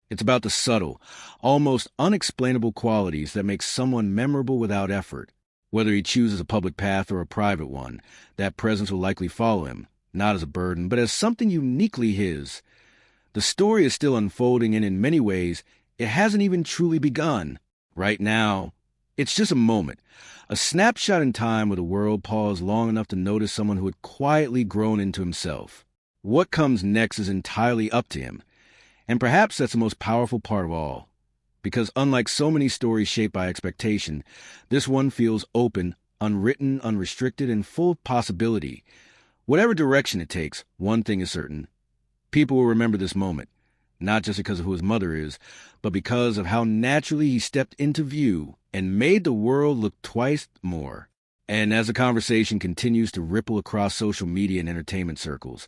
It's about the subtle, almost unexplainable qualities that make someone memorable without effort. Whether he chooses a public path or a private one, that presence will likely follow him, not as a burden, but as something uniquely his. The story is still unfolding, and in many ways, it hasn't even truly begun. Right now, it's just a moment, a snapshot in time where the world paused long enough to notice someone who had quietly grown into himself. What comes next is entirely up to him. And perhaps that's the most powerful part of all. Because unlike so many stories shaped by expectation, this one feels open, unwritten, unrestricted, and full of possibility. Whatever direction it takes, one thing is certain. People will remember this moment, not just because of who his mother is, but because of how naturally he stepped into view and made the world look twice more. And as the conversation continues to ripple across social media and entertainment circles,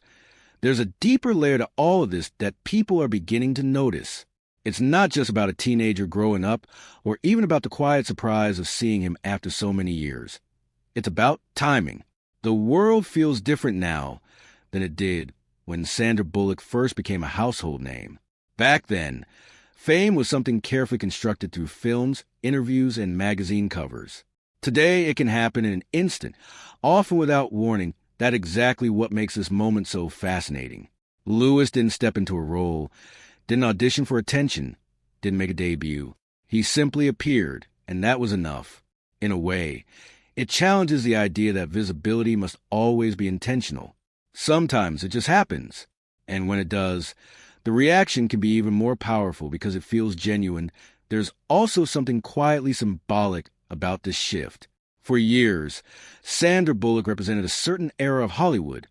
there's a deeper layer to all of this that people are beginning to notice. It's not just about a teenager growing up, or even about the quiet surprise of seeing him after so many years. It's about timing. The world feels different now than it did when Sandra Bullock first became a household name. Back then, fame was something carefully constructed through films, interviews, and magazine covers. Today, it can happen in an instant, often without warning. That's exactly what makes this moment so fascinating. Lewis didn't step into a role, didn't audition for attention, didn't make a debut. He simply appeared, and that was enough. In a way, it challenges the idea that visibility must always be intentional. Sometimes it just happens, and when it does, the reaction can be even more powerful because it feels genuine. There's also something quietly symbolic about this shift. For years, Sandra Bullock represented a certain era of Hollywood,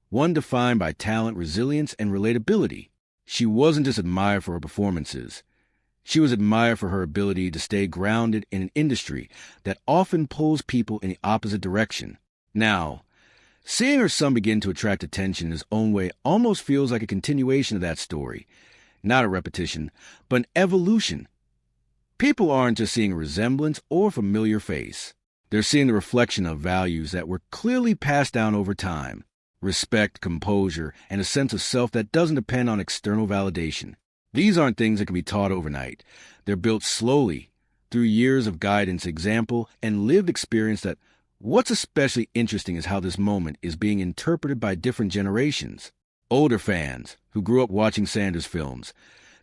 one defined by talent, resilience, and relatability. She wasn't just admired for her performances. She was admired for her ability to stay grounded in an industry that often pulls people in the opposite direction. Now, seeing her son begin to attract attention in his own way almost feels like a continuation of that story. Not a repetition, but an evolution. People aren't just seeing a resemblance or a familiar face. They're seeing the reflection of values that were clearly passed down over time. Respect, composure, and a sense of self that doesn't depend on external validation. These aren't things that can be taught overnight. They're built slowly, through years of guidance, example, and lived experience. That what's especially interesting is how this moment is being interpreted by different generations. Older fans, who grew up watching Sandra's films,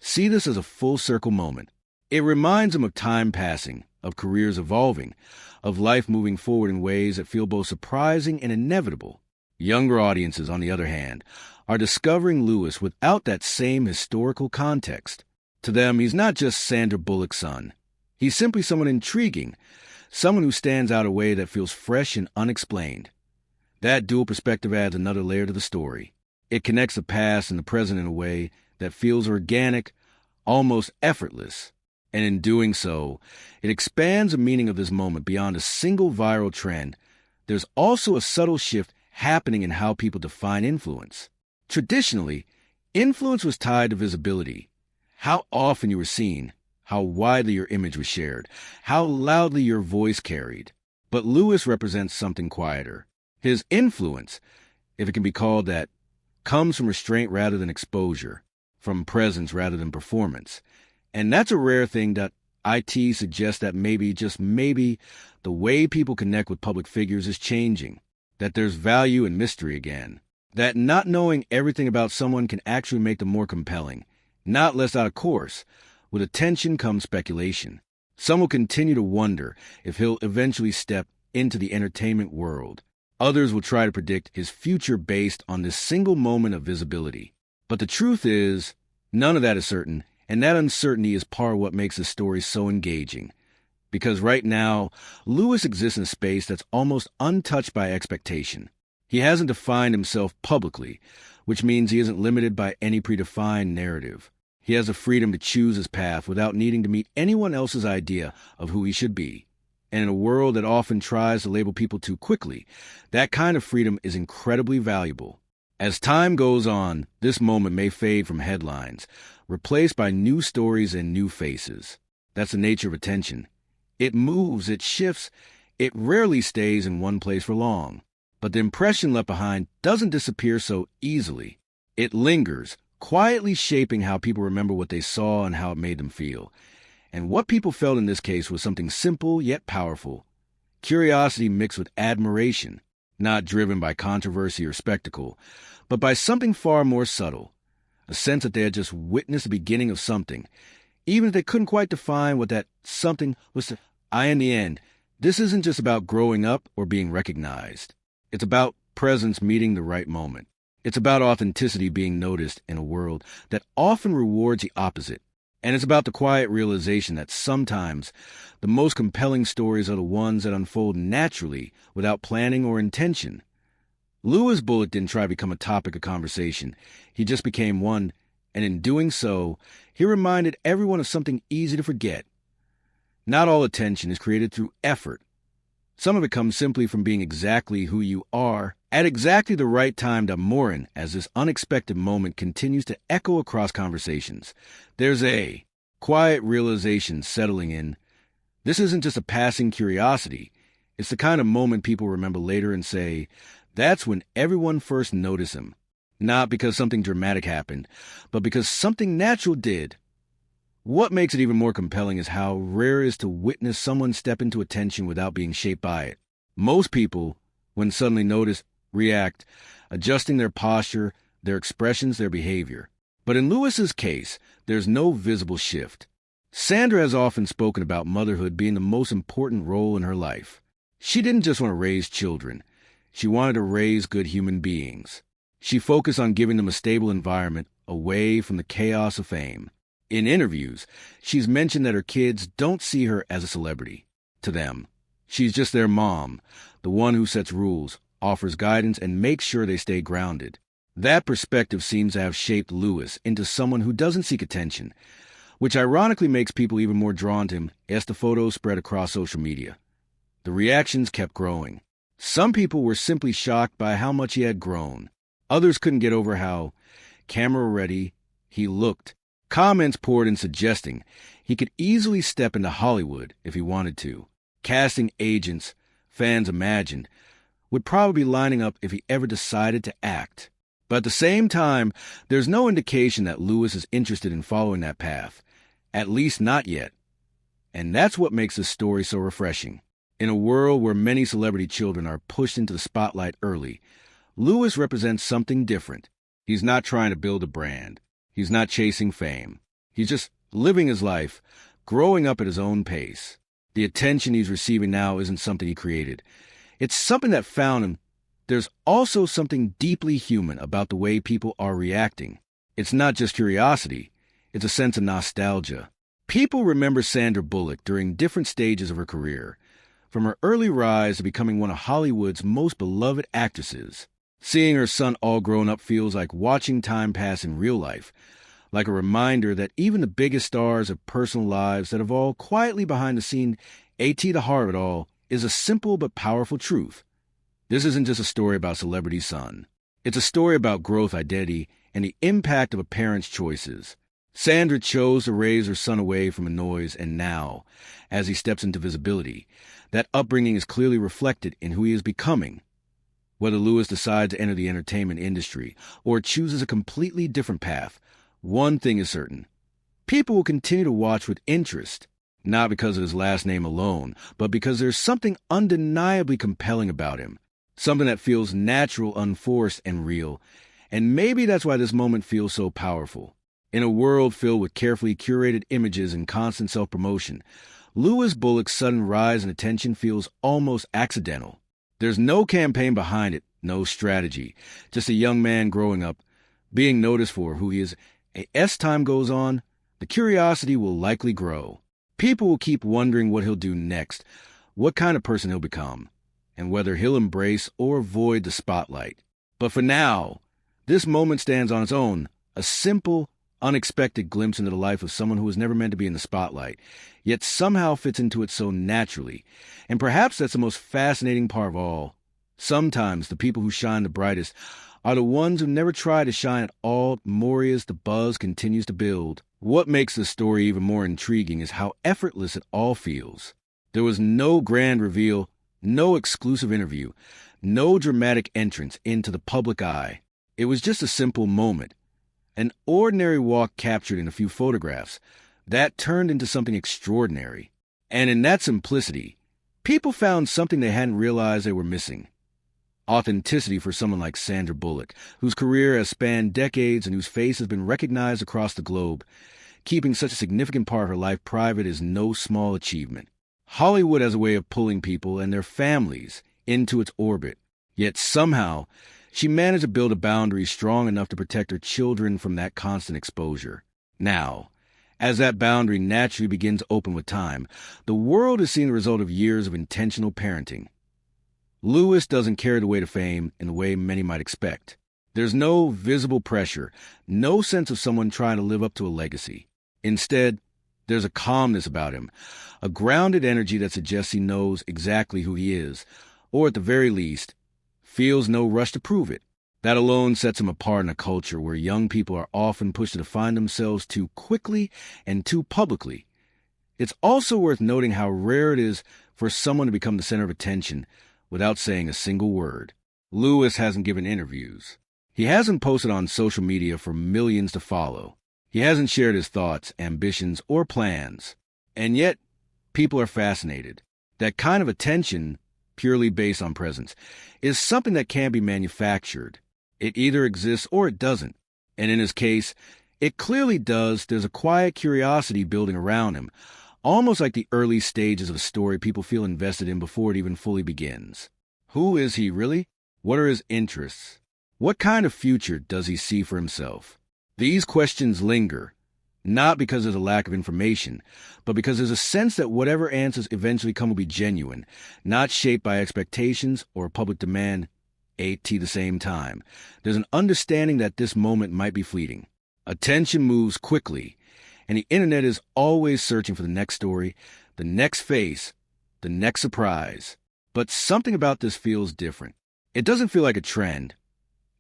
see this as a full-circle moment. It reminds them of time passing, of careers evolving, of life moving forward in ways that feel both surprising and inevitable. Younger audiences, on the other hand, are discovering Lewis without that same historical context. To them, he's not just Sandra Bullock's son. He's simply someone intriguing, someone who stands out in a way that feels fresh and unexplained. That dual perspective adds another layer to the story. It connects the past and the present in a way that feels organic, almost effortless. And in doing so, it expands the meaning of this moment beyond a single viral trend. There's also a subtle shift happening in how people define influence. Traditionally, influence was tied to visibility. How often you were seen, how widely your image was shared, how loudly your voice carried. But Lewis represents something quieter. His influence, if it can be called that, comes from restraint rather than exposure, from presence rather than performance. And that's a rare thing. That IT suggests that maybe, just maybe, the way people connect with public figures is changing, that there's value in mystery again, that not knowing everything about someone can actually make them more compelling, not less out of course. With attention comes speculation. Some will continue to wonder if he'll eventually step into the entertainment world. Others will try to predict his future based on this single moment of visibility. But the truth is, none of that is certain. And that uncertainty is part of what makes the story so engaging. Because right now, Lewis exists in a space that's almost untouched by expectation. He hasn't defined himself publicly, which means he isn't limited by any predefined narrative. He has the freedom to choose his path without needing to meet anyone else's idea of who he should be. And in a world that often tries to label people too quickly, that kind of freedom is incredibly valuable. As time goes on, this moment may fade from headlines, replaced by new stories and new faces. That's the nature of attention. It moves, it shifts, it rarely stays in one place for long. But the impression left behind doesn't disappear so easily. It lingers, quietly shaping how people remember what they saw and how it made them feel. And what people felt in this case was something simple yet powerful. Curiosity mixed with admiration, not driven by controversy or spectacle, but by something far more subtle. A sense that they had just witnessed the beginning of something, even if they couldn't quite define what that something was. In the end, this isn't just about growing up or being recognized. It's about presence meeting the right moment. It's about authenticity being noticed in a world that often rewards the opposite. And it's about the quiet realization that sometimes the most compelling stories are the ones that unfold naturally without planning or intention. Lewis Bullock didn't try to become a topic of conversation. He just became one, and in doing so, he reminded everyone of something easy to forget. Not all attention is created through effort. Some of it comes simply from being exactly who you are at exactly the right time to mourn as this unexpected moment continues to echo across conversations. There's a quiet realization settling in. This isn't just a passing curiosity. It's the kind of moment people remember later and say, that's when everyone first noticed him. Not because something dramatic happened, but because something natural did. What makes it even more compelling is how rare it is to witness someone step into attention without being shaped by it. Most people, when suddenly noticed, react, adjusting their posture, their expressions, their behavior. But in Lewis's case, there's no visible shift. Sandra has often spoken about motherhood being the most important role in her life. She didn't just want to raise children. She wanted to raise good human beings. She focused on giving them a stable environment away from the chaos of fame. In interviews, she's mentioned that her kids don't see her as a celebrity. To them, she's just their mom, the one who sets rules, offers guidance, and makes sure they stay grounded. That perspective seems to have shaped Lewis into someone who doesn't seek attention, which ironically makes people even more drawn to him as the photos spread across social media. The reactions kept growing. Some people were simply shocked by how much he had grown. Others couldn't get over how camera-ready he looked. Comments poured in suggesting he could easily step into Hollywood if he wanted to. Casting agents, fans imagined, would probably be lining up if he ever decided to act. But at the same time, there's no indication that Lewis is interested in following that path. At least not yet. And that's what makes this story so refreshing. In a world where many celebrity children are pushed into the spotlight early, Lewis represents something different. He's not trying to build a brand. He's not chasing fame. He's just living his life, growing up at his own pace. The attention he's receiving now isn't something he created. It's something that found him. There's also something deeply human about the way people are reacting. It's not just curiosity. It's a sense of nostalgia. People remember Sandra Bullock during different stages of her career, from her early rise to becoming one of Hollywood's most beloved actresses. Seeing her son all grown up feels like watching time pass in real life, like a reminder that even the biggest stars have personal lives that evolve quietly behind the scene. The heart of it all is a simple but powerful truth. This isn't just a story about celebrity son. It's a story about growth, identity, and the impact of a parent's choices. Sandra chose to raise her son away from the noise, and now, as he steps into visibility, that upbringing is clearly reflected in who he is becoming. Whether Lewis decides to enter the entertainment industry or chooses a completely different path, one thing is certain. People will continue to watch with interest, not because of his last name alone, but because there's something undeniably compelling about him, something that feels natural, unforced, and real. And maybe that's why this moment feels so powerful. In a world filled with carefully curated images and constant self-promotion, Lewis Bullock's sudden rise in attention feels almost accidental. There's no campaign behind it, no strategy, just a young man growing up, being noticed for who he is. As time goes on, the curiosity will likely grow. People will keep wondering what he'll do next, what kind of person he'll become, and whether he'll embrace or avoid the spotlight. But for now, this moment stands on its own, a simple, unexpected glimpse into the life of someone who was never meant to be in the spotlight, yet somehow fits into it so naturally. And perhaps that's the most fascinating part of all. Sometimes the people who shine the brightest are the ones who never try to shine at all. More as the buzz continues to build. What makes this story even more intriguing is how effortless it all feels. There was no grand reveal, no exclusive interview, no dramatic entrance into the public eye. It was just a simple moment. An ordinary walk captured in a few photographs, that turned into something extraordinary. And in that simplicity, people found something they hadn't realized they were missing. Authenticity for someone like Sandra Bullock, whose career has spanned decades and whose face has been recognized across the globe. Keeping such a significant part of her life private is no small achievement. Hollywood has a way of pulling people and their families into its orbit. Yet somehow, she managed to build a boundary strong enough to protect her children from that constant exposure. Now, as that boundary naturally begins to open with time, the world is seeing the result of years of intentional parenting. Lewis doesn't carry the weight of fame in the way many might expect. There's no visible pressure, no sense of someone trying to live up to a legacy. Instead, there's a calmness about him, a grounded energy that suggests he knows exactly who he is, or at the very least, feels no rush to prove it. That alone sets him apart in a culture where young people are often pushed to define themselves too quickly and too publicly. It's also worth noting how rare it is for someone to become the center of attention without saying a single word. Lewis hasn't given interviews. He hasn't posted on social media for millions to follow. He hasn't shared his thoughts, ambitions, or plans. And yet, people are fascinated. That kind of attention, purely based on presence, is something that can't be manufactured. It either exists or it doesn't. And in his case, it clearly does. There's a quiet curiosity building around him, almost like the early stages of a story people feel invested in before it even fully begins. Who is he really? What are his interests? What kind of future does he see for himself? These questions linger, not because there's a lack of information, but because there's a sense that whatever answers eventually come will be genuine, not shaped by expectations or public demand at the same time. There's an understanding that this moment might be fleeting. Attention moves quickly, and the internet is always searching for the next story, the next face, the next surprise. But something about this feels different. It doesn't feel like a trend.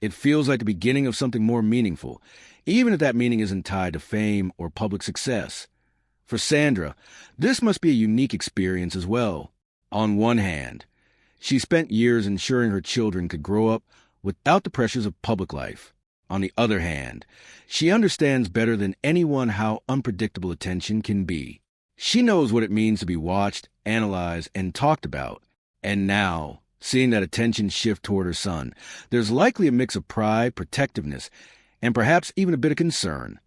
It feels like the beginning of something more meaningful, even if that meaning isn't tied to fame or public success. For Sandra, this must be a unique experience as well. On one hand, she spent years ensuring her children could grow up without the pressures of public life. On the other hand, she understands better than anyone how unpredictable attention can be. She knows what it means to be watched, analyzed, and talked about. And now, seeing that attention shift toward her son, there's likely a mix of pride, protectiveness, and perhaps even a bit of concern.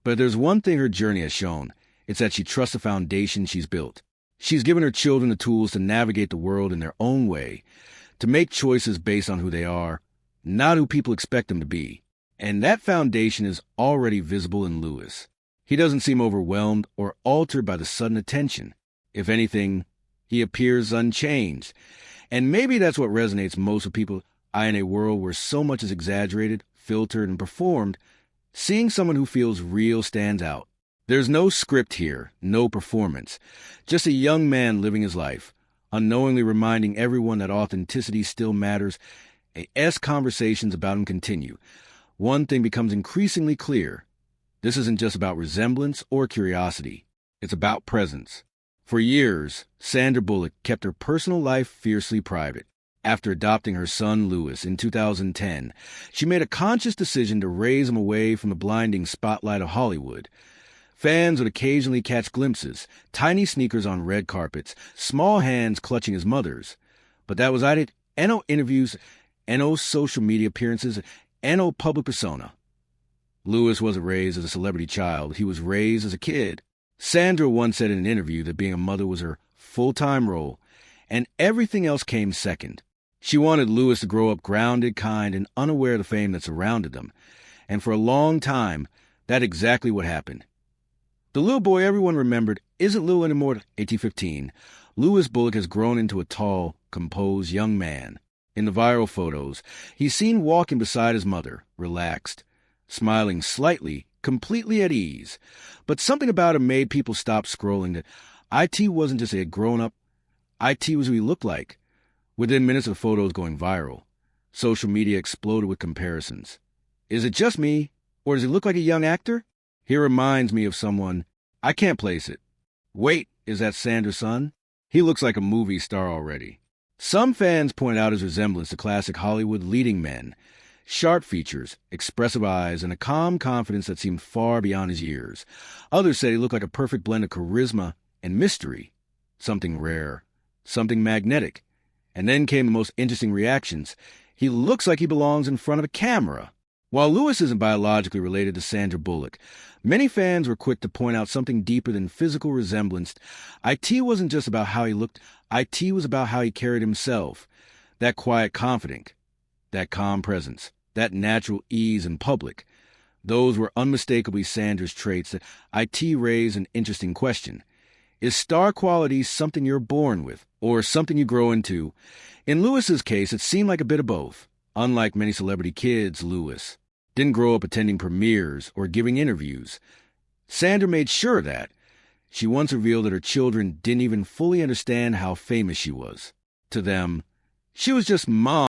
But there's one thing her journey has shown. It's that she trusts the foundation she's built. She's given her children the tools to navigate the world in their own way, to make choices based on who they are, not who people expect them to be. And that foundation is already visible in Lewis. He doesn't seem overwhelmed or altered by the sudden attention. If anything, he appears unchanged. And maybe that's what resonates most with people in a world where so much is exaggerated, filtered, and performed. Seeing someone who feels real stands out. There's no script here, no performance. Just a young man living his life, unknowingly reminding everyone that authenticity still matters. As conversations about him continue, one thing becomes increasingly clear. This isn't just about resemblance or curiosity. It's about presence. For years, Sandra Bullock kept her personal life fiercely private. After adopting her son Lewis in 2010, she made a conscious decision to raise him away from the blinding spotlight of Hollywood. Fans would occasionally catch glimpses, tiny sneakers on red carpets, small hands clutching his mother's. But that was it. No interviews, no social media appearances, no public persona. Lewis wasn't raised as a celebrity child. He was raised as a kid. Sandra once said in an interview that being a mother was her full-time role, and everything else came second. She wanted Lewis to grow up grounded, kind, and unaware of the fame that surrounded them. And for a long time, that's exactly what happened. The little boy everyone remembered isn't little anymore. 1815, Lewis Bullock has grown into a tall, composed young man. In the viral photos, he's seen walking beside his mother, relaxed, smiling slightly, completely at ease. But something about him made people stop scrolling that IT wasn't just a grown-up, IT was who he looked like. Within minutes of photos going viral, social media exploded with comparisons. Is it just me, or does he look like a young actor? He reminds me of someone. I can't place it. Wait, is that Sandra's son? He looks like a movie star already. Some fans point out his resemblance to classic Hollywood leading men. Sharp features, expressive eyes, and a calm confidence that seemed far beyond his years. Others said he looked like a perfect blend of charisma and mystery, something rare, something magnetic. And then came the most interesting reactions. He looks like he belongs in front of a camera. While Lewis isn't biologically related to Sandra Bullock, many fans were quick to point out something deeper than physical resemblance. IT wasn't just about how he looked, IT was about how he carried himself. That quiet confidence, that calm presence, that natural ease in public. Those were unmistakably Sandra's traits that IT raised an interesting question. Is star quality something you're born with, or something you grow into? In Lewis's case, it seemed like a bit of both. Unlike many celebrity kids, Lewis didn't grow up attending premieres or giving interviews. Sandra made sure of that. She once revealed that her children didn't even fully understand how famous she was. To them, she was just mom.